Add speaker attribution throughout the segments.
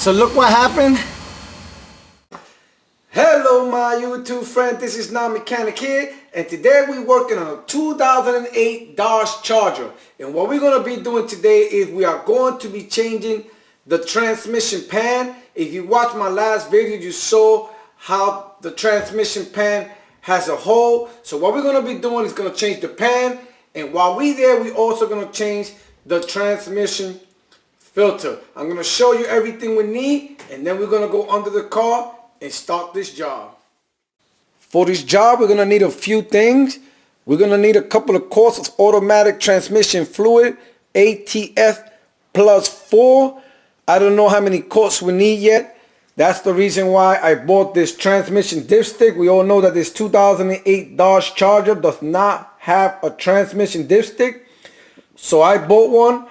Speaker 1: So look what happened. Hello my YouTube friend, this is NonMechanic here, and today we're working on a 2008 Dodge Charger. And what we're going to be doing today is we are going to be changing the transmission pan. If you watched my last video, you saw how the transmission pan has a hole. So what we're going to be doing is going to change the pan, and while we're there, we're also going to change the transmission filter. I'm going to show you everything we need, and then we're going to go under the car and start this job. For this job, we're going to need a few things. We're going to need a couple of quarts of automatic transmission fluid, ATF plus 4. I don't know how many quarts we need yet. That's the reason why I bought this transmission dipstick. We all know that this 2008 Dodge Charger does not have a transmission dipstick. So I bought one.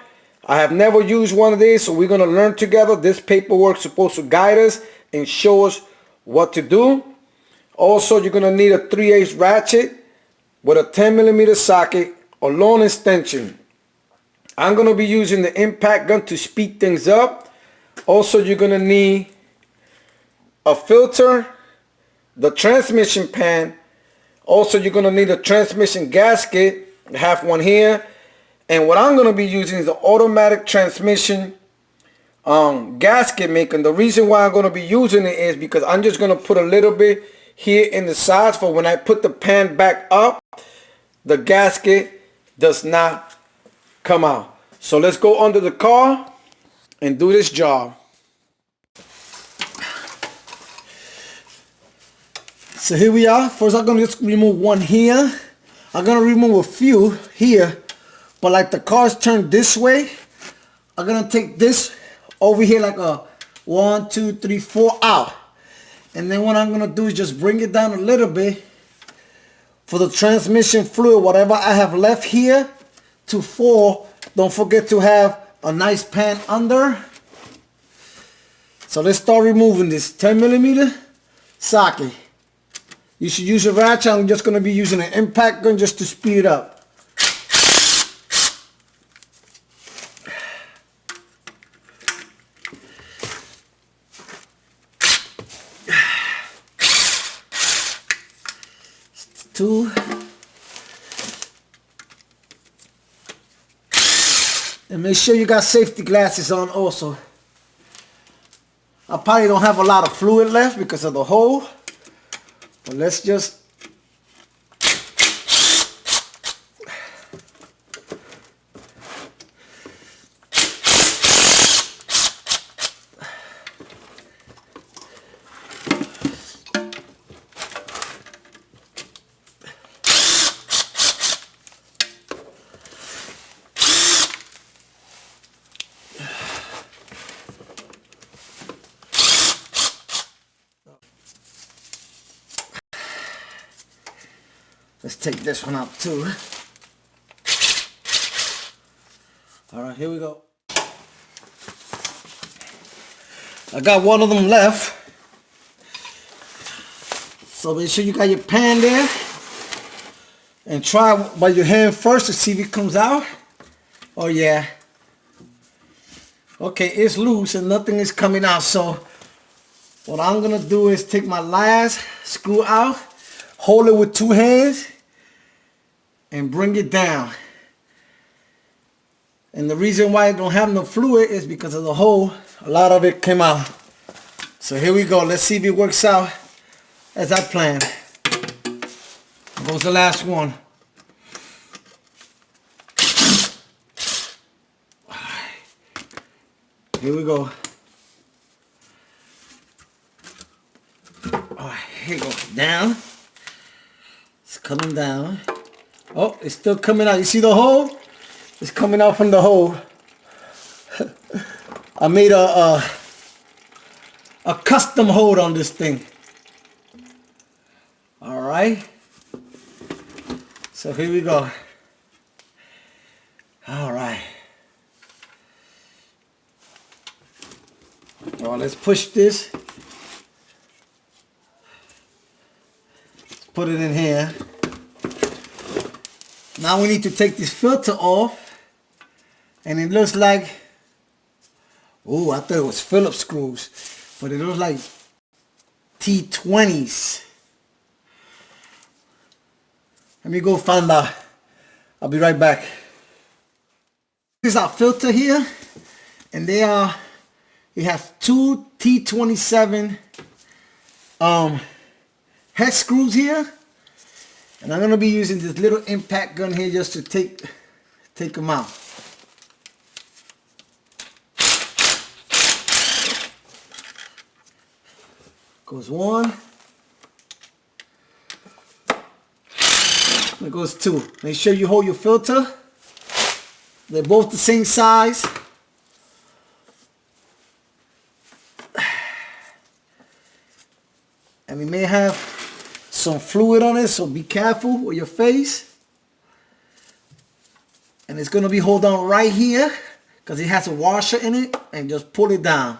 Speaker 1: I have never used one of these, so we're going to learn together. This paperwork is supposed to guide us and show us what to do. Also, you're going to need a 3/8 ratchet with a 10mm socket, a long extension. I'm going to be using the impact gun to speed things up. Also, you're going to need a filter, the transmission pan. Also, you're going to need a transmission gasket. I have one here. And what I'm going to be using is the automatic transmission gasket maker. And the reason why I'm going to be using it is because I'm just going to put a little bit here in the sides for when I put the pan back up, the gasket does not come out. So let's go under the car and do this job. So here we are. First I'm going to just remove one here. I'm going to remove a few here, but like the car's turned this way, I'm going to take this over here like a 1, 2, 3, 4 out. And then what I'm going to do is just bring it down a little bit for the transmission fluid, whatever I have left here, to 4. Don't forget to have a nice pan under. So let's start removing this 10mm socket. You should use a ratchet. I'm just going to be using an impact gun just to speed it up. Two. And make sure you got safety glasses on also. I probably don't have a lot of fluid left because of the hole. But let's just let's take this one out too. Alright, here we go. I got one of them left. So make sure you got your pan there. And try by your hand first to see if it comes out. Oh yeah. Okay, it's loose and nothing is coming out. So what I'm going to do is take my last screw out. Hold it with 2 hands. And bring it down. And the reason why I don't have no fluid is because of the hole. A lot of it came out. So here we go. Let's see if it works out as I planned. Here goes the last one. Here we go. Alright, here it goes. Down. It's coming down. Oh, it's still coming out. You see the hole? It's coming out from the hole. I made a custom hole on this thing. All right. So here we go. All right. Well, let's push this. Let's put it in here. Now we need to take this filter off, and it looks like Oh, I thought it was Phillips screws, but it looks like T20s. Let me go find out. I'll be right back. This is our filter here, and it has two T27 head screws here, and I'm gonna be using this little impact gun here just to take them out. Goes one. There goes two. Make sure you hold your filter. They're both the same size. And we may have some fluid on it, so be careful with your face. And it's going to be hold on right here because it has a washer in it, and just pull it down.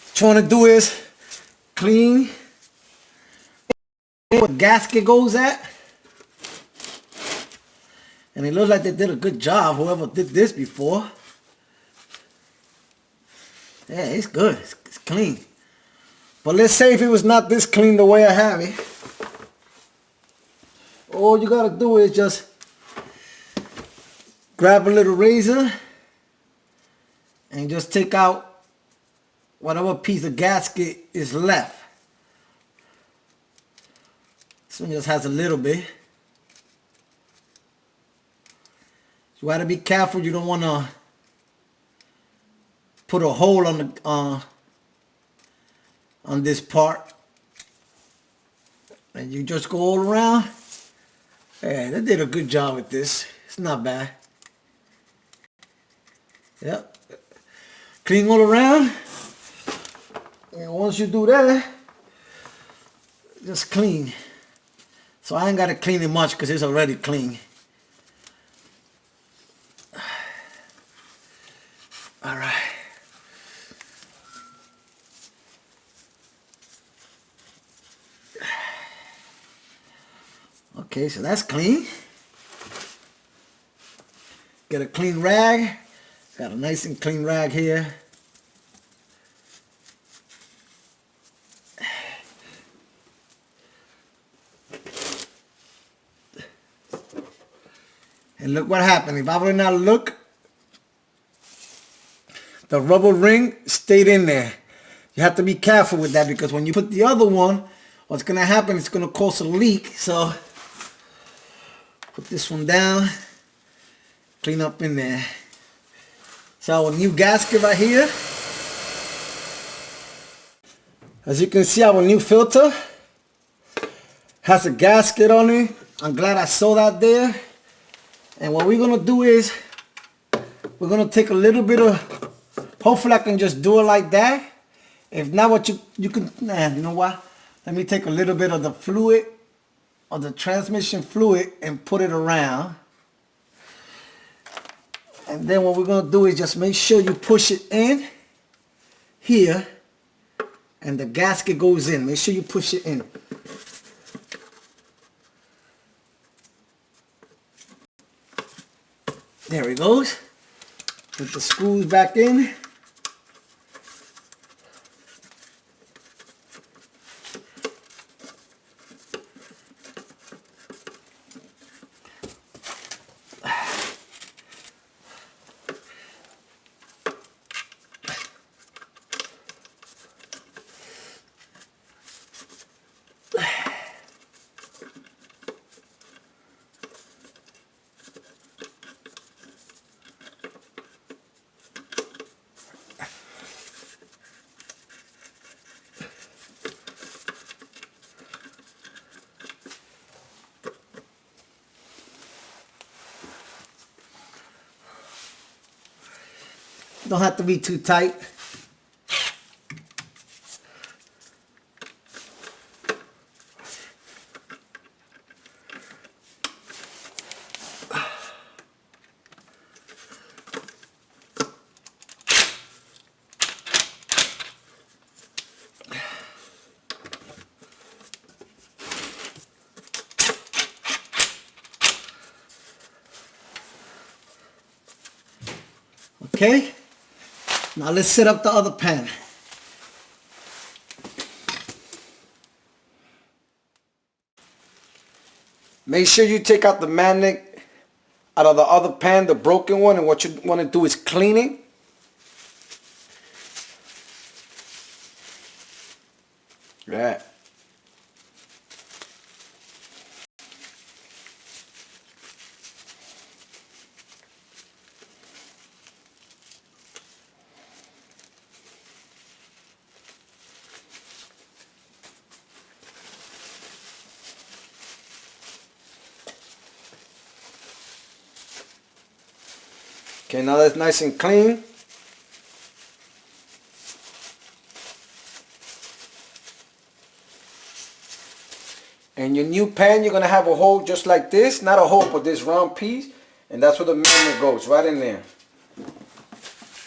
Speaker 1: What you want to do is clean where the gasket goes at. And it looks like they did a good job, whoever did this before. Yeah, it's good. It's clean. But let's say if it was not this clean the way I have it. All you gotta do is just grab a little razor and just take out whatever piece of gasket is left. This one just has a little bit. You gotta be careful. You don't wanna put a hole on the on this part, and you just go all around. Yeah, they did a good job with this. It's not bad. Yep. Clean all around. And once you do that, just clean. So I ain't gotta clean it much because it's already clean. All right. Okay, so that's clean. Get a clean rag. Got a nice and clean rag here. And look what happened. If I would not look, the rubber ring stayed in there. You have to be careful with that because when you put the other one, what's going to happen, it's going to cause a leak. So put this one down, clean up in there. So our new gasket right here. As you can see, our new filter has a gasket on it. I'm glad I saw that there. And what we're going to do is we're going to take a little bit of, hopefully I can just do it like that. If not, what you can, you know what? Let me take a little bit of the fluid, of the transmission fluid, and put it around. And then what we're going to do is just make sure you push it in here and the gasket goes in. Make sure you push it in. There it goes. Put the screws back in. Don't have to be too tight. Okay? Now let's set up the other pan. Make sure you take out the magnet out of the other pan, the broken one, and what you want to do is clean it. Right. Okay, now that's nice and clean. And your new pan, you're gonna have a hole just like this, not a hole, but this round piece, and that's where the magnet goes, right in there.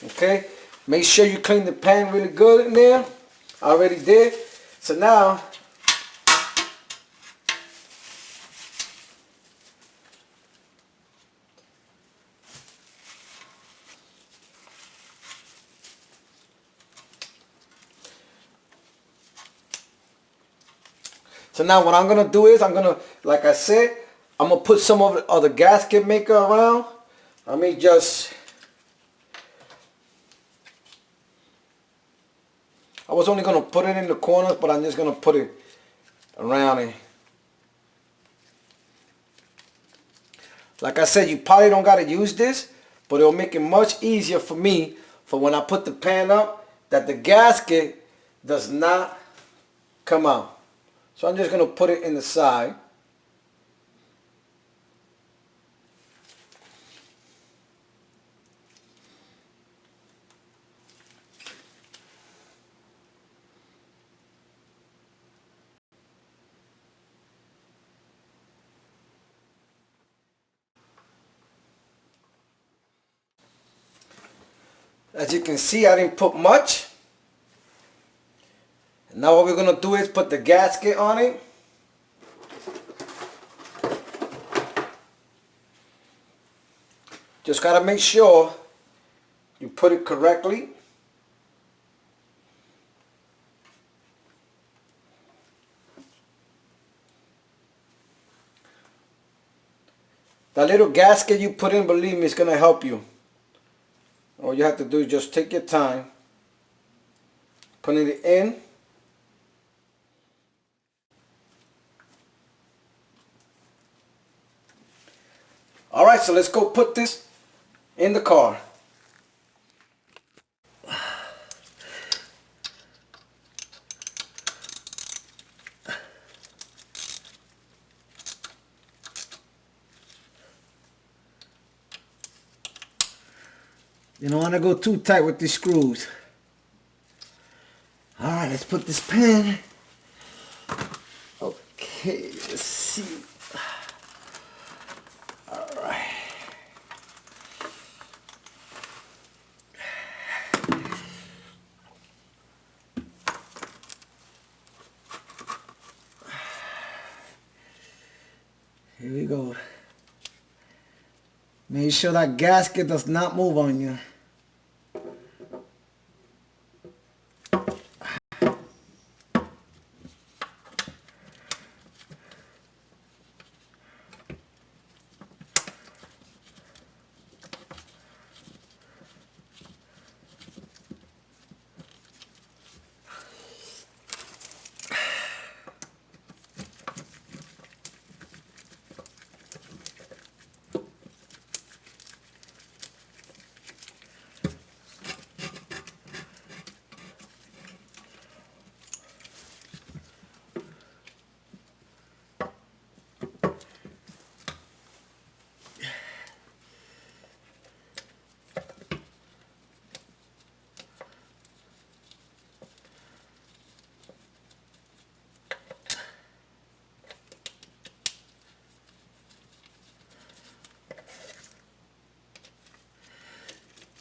Speaker 1: Okay, make sure you clean the pan really good in there. I already did. So now, what I'm gonna do is like I said, I'm gonna put some of the gasket maker around. I was only gonna put it in the corners, but I'm just gonna put it around it. Like I said, you probably don't gotta use this, but it'll make it much easier for me for when I put the pan up, that the gasket does not come out. So I'm just gonna put it in the side. As you can see, I didn't put much. Now what we're going to do is put the gasket on it. Just got to make sure you put it correctly. The little gasket you put in, believe me, it's going to help you. All you have to do is just take your time putting it in. Alright, so let's go put this in the car. You don't want to go too tight with these screws. Alright, let's put this pan. Okay, let's see. Alright. Here we go. Make sure that gasket does not move on you.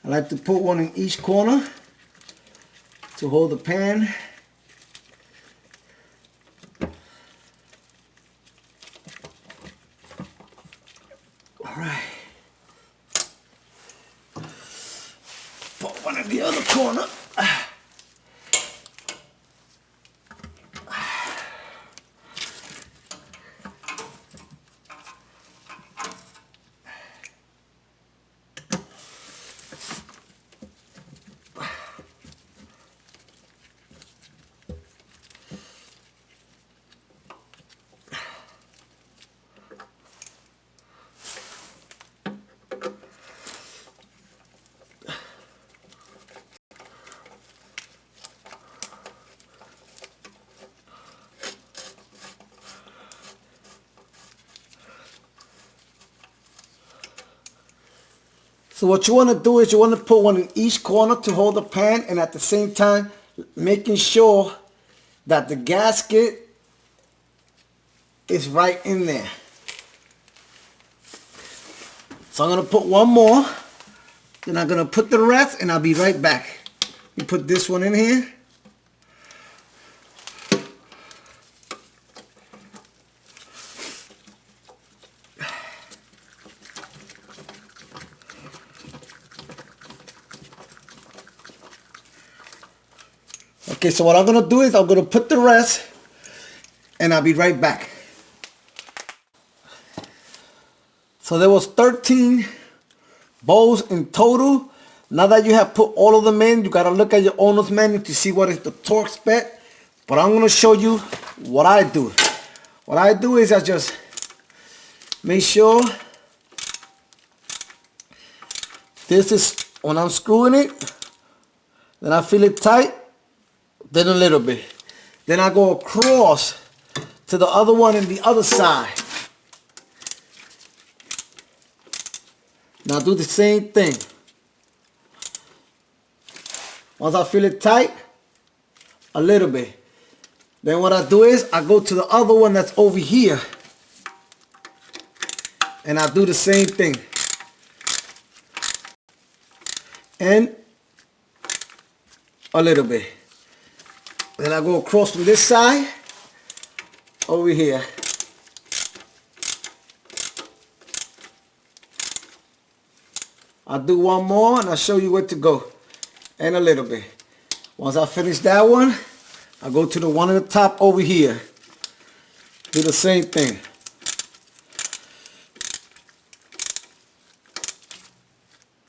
Speaker 1: I like to put one in each corner to hold the pan. All right. corner. So what you want to do is you want to put one in each corner to hold the pan, and at the same time making sure that the gasket is right in there. So I'm going to put one more, then I'm going to put the rest, and I'll be right back. You put this one in here. Okay, so what I'm going to do is I'm going to put the rest, and I'll be right back. So there was 13 bowls in total. Now that you have put all of them in, you got to look at your owner's manual to see what is the torque spec. But I'm going to show you what I do. What I do is I just make sure this is when I'm screwing it, then I feel it tight. Then a little bit. Then I go across to the other one in the other side. Now do the same thing. Once I feel it tight, a little bit. Then what I do is I go to the other one that's over here. And I do the same thing. And a little bit. Then I go across from this side, over here. I'll do one more and I'll show you where to go. And a little bit. Once I finish that one, I go to the one on the top over here. Do the same thing.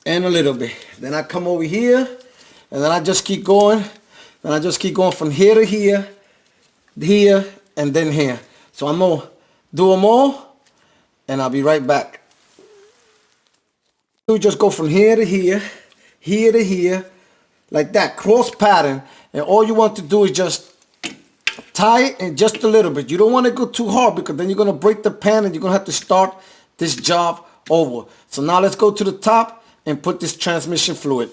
Speaker 1: And a little bit. Then I come over here, and then I just keep going. Then I just keep going from here to here, here, and then here. So I'm going to do them all, and I'll be right back. You just go from here to here, here to here, like that, cross pattern. And all you want to do is just tie it in just a little bit. You don't want to go too hard because then you're going to break the pan and you're going to have to start this job over. So now let's go to the top and put this transmission fluid.